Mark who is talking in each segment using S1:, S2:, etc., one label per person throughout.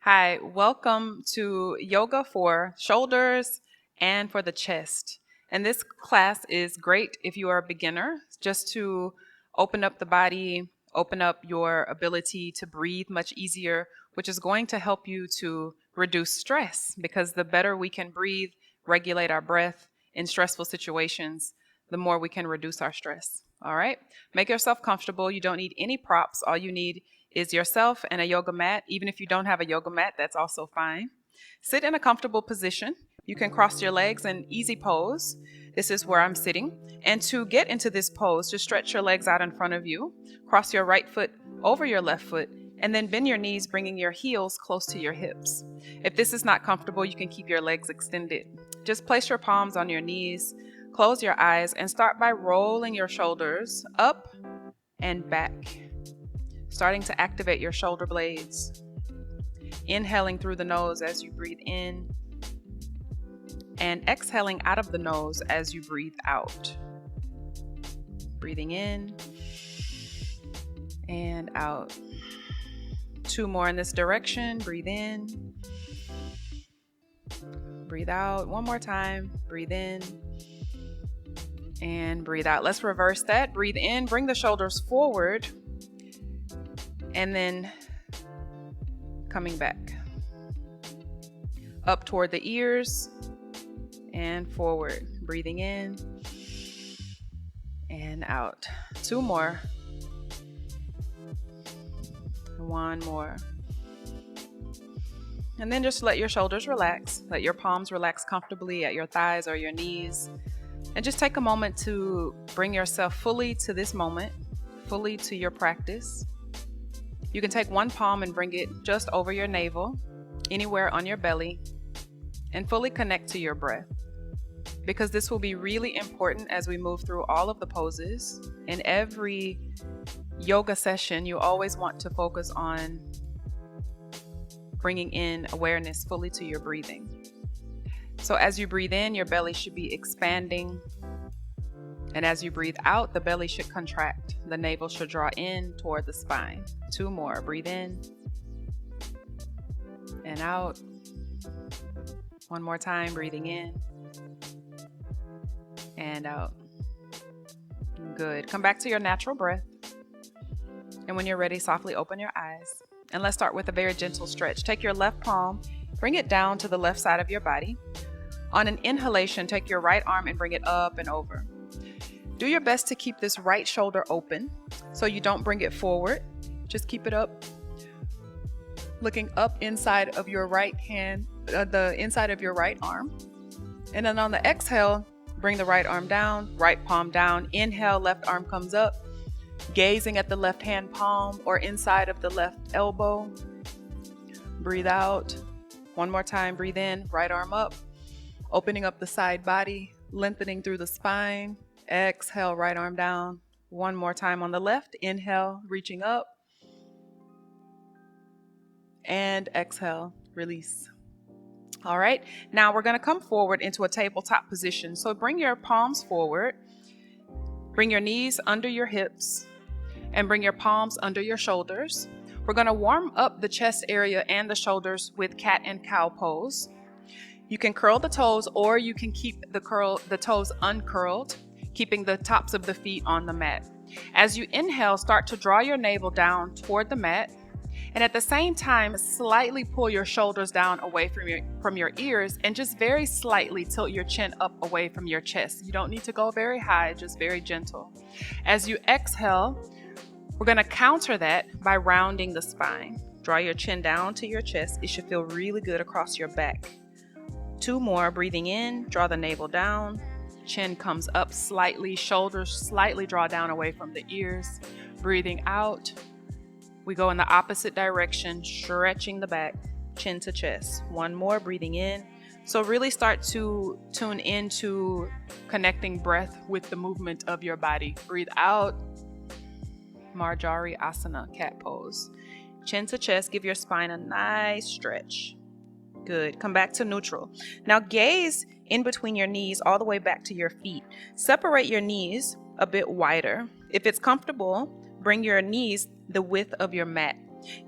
S1: Hi, welcome to yoga for shoulders and for the chest. And this class is great if you are a beginner, just to open up the body, open up your ability to breathe much easier, which is going to help you to reduce stress because the better we can breathe, regulate our breath in stressful situations, the more we can reduce our stress. All right, make yourself comfortable. You don't need any props. All you need is yourself and a yoga mat. Even if you don't have a yoga mat, that's also fine. Sit in a comfortable position. You can cross your legs in easy pose. This is where I'm sitting. And to get into this pose, just stretch your legs out in front of you. Cross your right foot over your left foot, and then bend your knees, bringing your heels close to your hips. If this is not comfortable, you can keep your legs extended. Just place your palms on your knees, close your eyes, and start by rolling your shoulders up and back, starting to activate your shoulder blades. Inhaling through the nose as you breathe in, and exhaling out of the nose as you breathe out. Breathing in and out. 2 more in this direction. Breathe in, breathe out. 1 more time. Breathe in and breathe out. Let's reverse that. Breathe in, bring the shoulders forward, and then coming back up toward the ears and forward. Breathing in and out. 2 more. 1 more. And then just let your shoulders relax. Let your palms relax comfortably at your thighs or your knees. And just take a moment to bring yourself fully to this moment, fully to your practice. You can take 1 palm and bring it just over your navel, anywhere on your belly, and fully connect to your breath. Because this will be really important as we move through all of the poses. In every yoga session, you always want to focus on bringing in awareness fully to your breathing. So as you breathe in, your belly should be expanding. And as you breathe out, the belly should contract. The navel should draw in toward the spine. 2 more. Breathe in and out. 1 more time. Breathing in and out. Good. Come back to your natural breath. And when you're ready, softly open your eyes. And let's start with a very gentle stretch. Take your left palm, bring it down to the left side of your body. On an inhalation, take your right arm and bring it up and over. Do your best to keep this right shoulder open so you don't bring it forward. Just keep it up. Looking up inside of your right hand, the inside of your right arm. And then on the exhale, bring the right arm down, right palm down. Inhale, left arm comes up, gazing at the left hand palm or inside of the left elbow. Breathe out. 1 more time. Breathe in, right arm up, opening up the side body, lengthening through the spine. Exhale, right arm down. 1 more time on the left. Inhale, reaching up. And exhale, release. All right, now we're going to come forward into a tabletop position. So bring your palms forward, bring your knees under your hips, and bring your palms under your shoulders. We're going to warm up the chest area and the shoulders with cat and cow pose. You can curl the toes, or you can keep the toes uncurled, keeping the tops of the feet on the mat. As you inhale, start to draw your navel down toward the mat. And at the same time, slightly pull your shoulders down away from your ears, and just very slightly tilt your chin up away from your chest. You don't need to go very high, just very gentle. As you exhale, we're going to counter that by rounding the spine. Draw your chin down to your chest. It should feel really good across your back. 2 more. Breathing in, draw the navel down. Chin comes up slightly, shoulders slightly draw down away from the ears. Breathing out, we go in the opposite direction, stretching the back, chin to chest. 1 more. Breathing in. So really start to tune into connecting breath with the movement of your body. Breathe out. Marjari Asana, cat pose. Chin to chest, give your spine a nice stretch. Good. Come back to neutral. Now gaze in between your knees all the way back to your feet. Separate your knees a bit wider. If it's comfortable, bring your knees the width of your mat.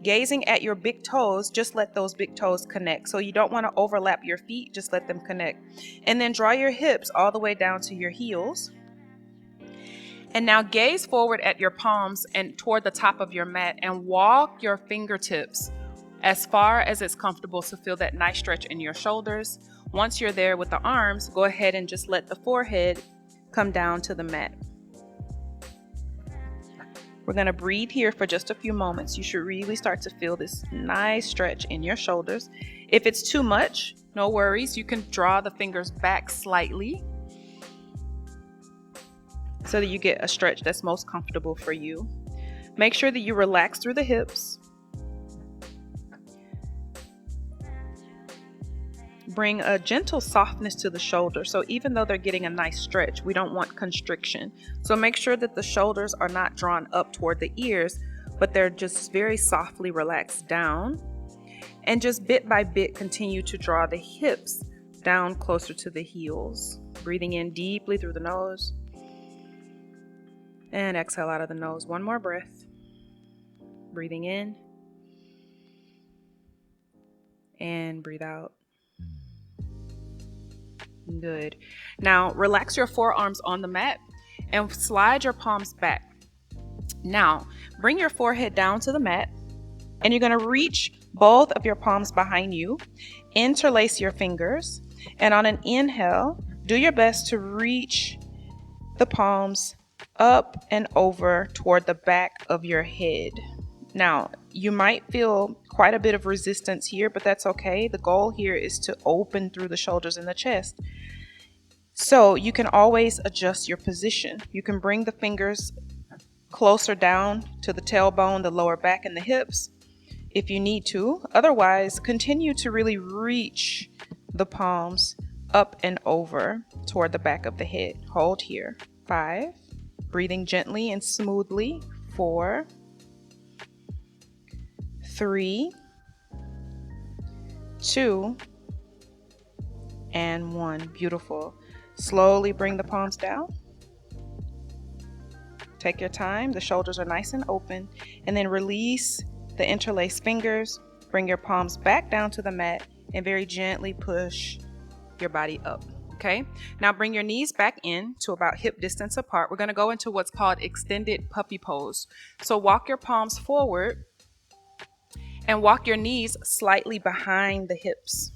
S1: Gazing at your big toes, just let those big toes connect. So you don't want to overlap your feet, just let them connect. And then draw your hips all the way down to your heels. And now gaze forward at your palms and toward the top of your mat and walk your fingertips as far as it's comfortable to feel that nice stretch in your shoulders. Once you're there with the arms, go ahead and just let the forehead come down to the mat. We're going to breathe here for just a few moments. You should really start to feel this nice stretch in your shoulders. If it's too much, no worries. You can draw the fingers back slightly so that you get a stretch that's most comfortable for you. Make sure that you relax through the hips. Bring a gentle softness to the shoulder. So even though they're getting a nice stretch, we don't want constriction. So make sure that the shoulders are not drawn up toward the ears, but they're just very softly relaxed down. And just bit by bit, continue to draw the hips down closer to the heels. Breathing in deeply through the nose. And exhale out of the nose. One more breath. Breathing in. And breathe out. Good. Now relax your forearms on the mat and slide your palms back. Now bring your forehead down to the mat and you're going to reach both of your palms behind you. Interlace your fingers, and on an inhale, do your best to reach the palms up and over toward the back of your head. Now, you might feel quite a bit of resistance here, but that's okay. The goal here is to open through the shoulders and the chest. So you can always adjust your position. You can bring the fingers closer down to the tailbone, the lower back, and the hips if you need to. Otherwise, continue to really reach the palms up and over toward the back of the head. Hold here. 5. Breathing gently and smoothly. 4. 3, 2, and 1. Beautiful. Slowly bring the palms down. Take your time. The shoulders are nice and open. And then release the interlaced fingers. Bring your palms back down to the mat and very gently push your body up. Okay. Now bring your knees back in to about hip distance apart. We're going to go into what's called extended puppy pose. So walk your palms forward and walk your knees slightly behind the hips.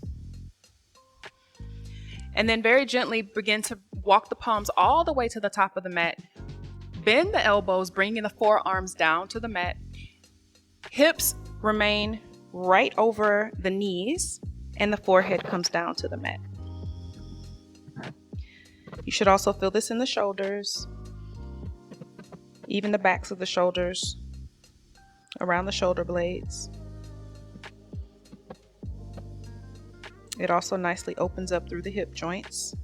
S1: And then very gently begin to walk the palms all the way to the top of the mat. Bend the elbows, bringing the forearms down to the mat. Hips remain right over the knees, and the forehead comes down to the mat. You should also feel this in the shoulders, even the backs of the shoulders, around the shoulder blades. It also nicely opens up through the hip joints.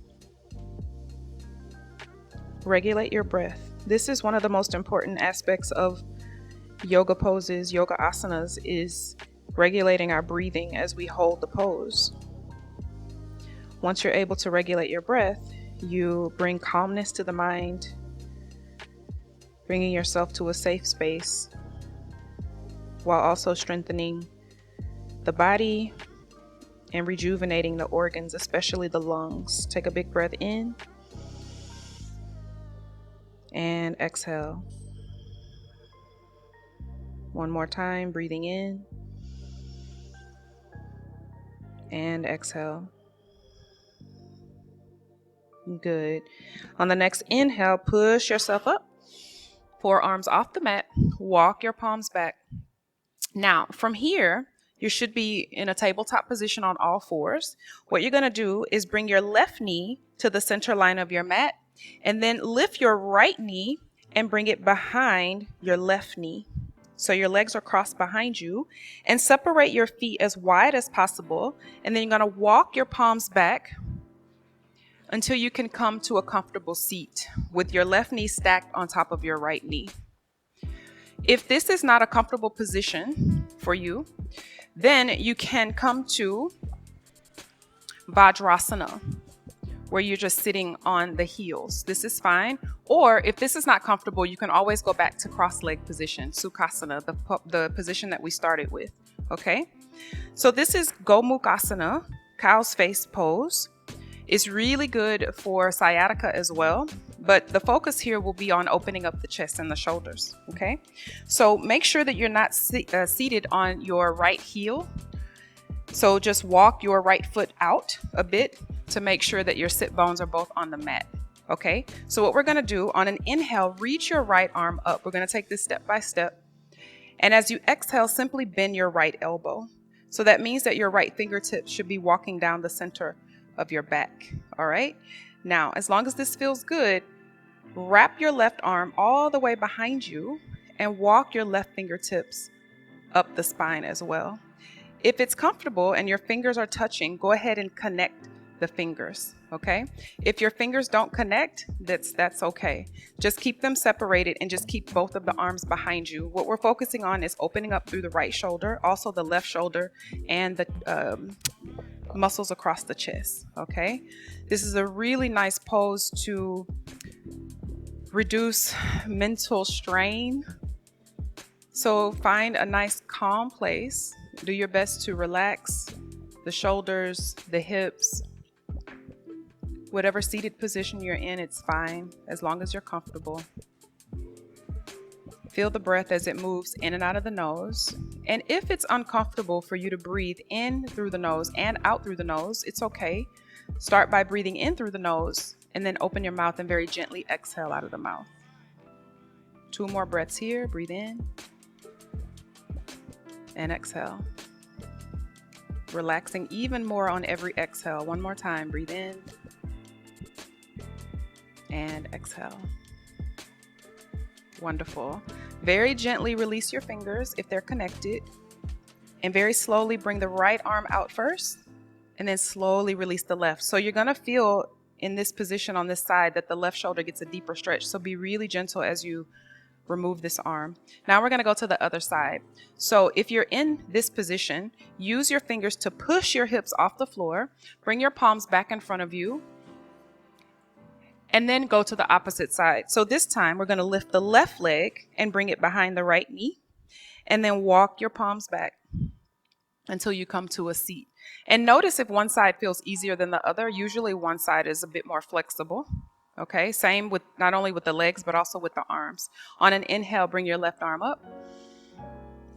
S1: Regulate your breath. This is one of the most important aspects of yoga poses, yoga asanas, is regulating our breathing as we hold the pose. Once you're able to regulate your breath, you bring calmness to the mind, bringing yourself to a safe space while also strengthening the body and rejuvenating the organs, especially the lungs. Take a big breath in and exhale. One more time, breathing in and exhale. Good. On the next inhale, push yourself up, forearms off the mat, walk your palms back. Now, from here, you should be in a tabletop position on all fours. What you're going to do is bring your left knee to the center line of your mat, and then lift your right knee and bring it behind your left knee. So your legs are crossed behind you, and separate your feet as wide as possible. And then you're going to walk your palms back until you can come to a comfortable seat with your left knee stacked on top of your right knee. If this is not a comfortable position for you, then you can come to Vajrasana, where you're just sitting on the heels. This is fine. Or if this is not comfortable, you can always go back to cross-leg position, Sukhasana, the position that we started with, okay? So this is Gomukhasana, cow's face pose. It's really good for sciatica as well, but the focus here will be on opening up the chest and the shoulders, okay? So make sure that you're not seated on your right heel. So just walk your right foot out a bit to make sure that your sit bones are both on the mat, okay? So what we're gonna do on an inhale, reach your right arm up. We're gonna take this step by step. And as you exhale, simply bend your right elbow. So that means that your right fingertips should be walking down the center of your back, all right? Now, as long as this feels good, wrap your left arm all the way behind you and walk your left fingertips up the spine as well. If it's comfortable and your fingers are touching, go ahead and connect the fingers, okay? If your fingers don't connect, that's okay. Just keep them separated and just keep both of the arms behind you. What we're focusing on is opening up through the right shoulder, also the left shoulder, and the muscles across the chest, okay? This is a really nice pose to reduce mental strain. So find a nice calm place. Do your best to relax the shoulders, the hips. Whatever seated position you're in, it's fine as long as you're comfortable. Feel the breath as it moves in and out of the nose. And if it's uncomfortable for you to breathe in through the nose and out through the nose, it's okay. Start by breathing in through the nose and then open your mouth and very gently exhale out of the mouth. 2 more breaths here. Breathe in and exhale. Relaxing even more on every exhale. 1 more time. Breathe in and exhale. Wonderful. Very gently release your fingers if they're connected, and very slowly bring the right arm out first and then slowly release the left. So you're going to feel in this position on this side that the left shoulder gets a deeper stretch. So be really gentle as you remove this arm. Now we're going to go to the other side. So if you're in this position, use your fingers to push your hips off the floor. Bring your palms back in front of you. And then go to the opposite side. So this time we're going to lift the left leg and bring it behind the right knee. And then walk your palms back until you come to a seat. And notice if one side feels easier than the other. Usually one side is a bit more flexible. Okay, same with not only with the legs, but also with the arms. On an inhale, bring your left arm up.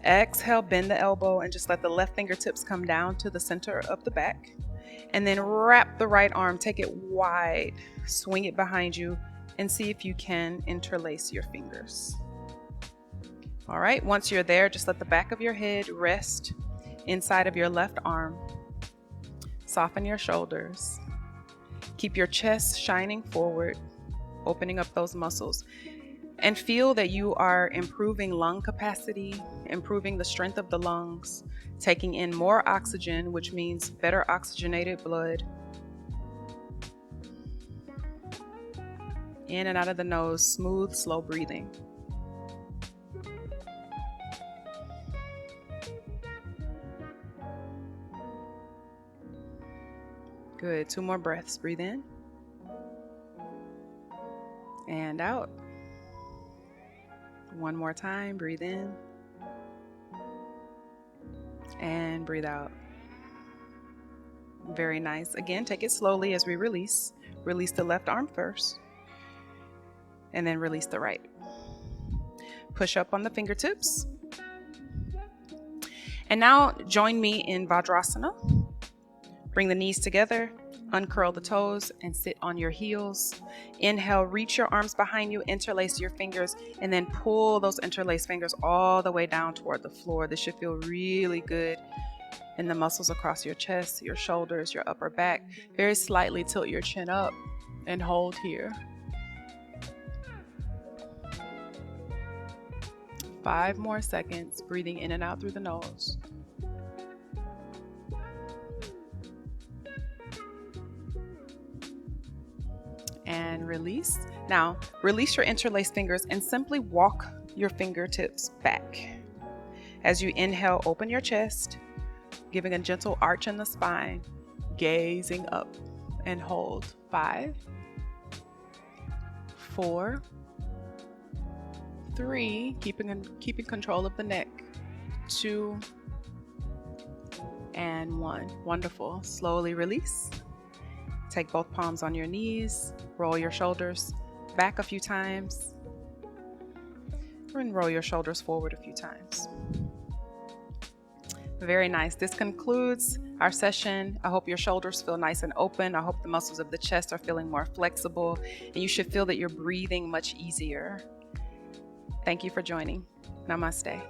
S1: Exhale, bend the elbow and just let the left fingertips come down to the center of the back. And then wrap the right arm, take it wide, swing it behind you, and see if you can interlace your fingers. All right, once you're there, just let the back of your head rest inside of your left arm. Soften your shoulders. Keep your chest shining forward, opening up those muscles. And feel that you are improving lung capacity, improving the strength of the lungs, taking in more oxygen, which means better oxygenated blood. In and out of the nose, smooth, slow breathing. Good. 2 more breaths. Breathe in and out. 1 more time. Breathe in and breathe out. Very nice. Again, take it slowly as we release. Release the left arm first and then release the right. Push up on the fingertips. And now join me in Vajrasana. Bring the knees together, uncurl the toes, and sit on your heels. Inhale, reach your arms behind you, interlace your fingers, and then pull those interlaced fingers all the way down toward the floor. This should feel really good in the muscles across your chest, your shoulders, your upper back. Very slightly tilt your chin up and hold here. 5 more seconds, breathing in and out through the nose. And release. Now, release your interlaced fingers and simply walk your fingertips back. As you inhale, open your chest, giving a gentle arch in the spine, gazing up and hold. 5, 4, 3, keeping control of the neck. 2 and 1. Wonderful. Slowly release. Take both palms on your knees. Roll your shoulders back a few times. And roll your shoulders forward a few times. Very nice. This concludes our session. I hope your shoulders feel nice and open. I hope the muscles of the chest are feeling more flexible, and you should feel that you're breathing much easier. Thank you for joining. Namaste.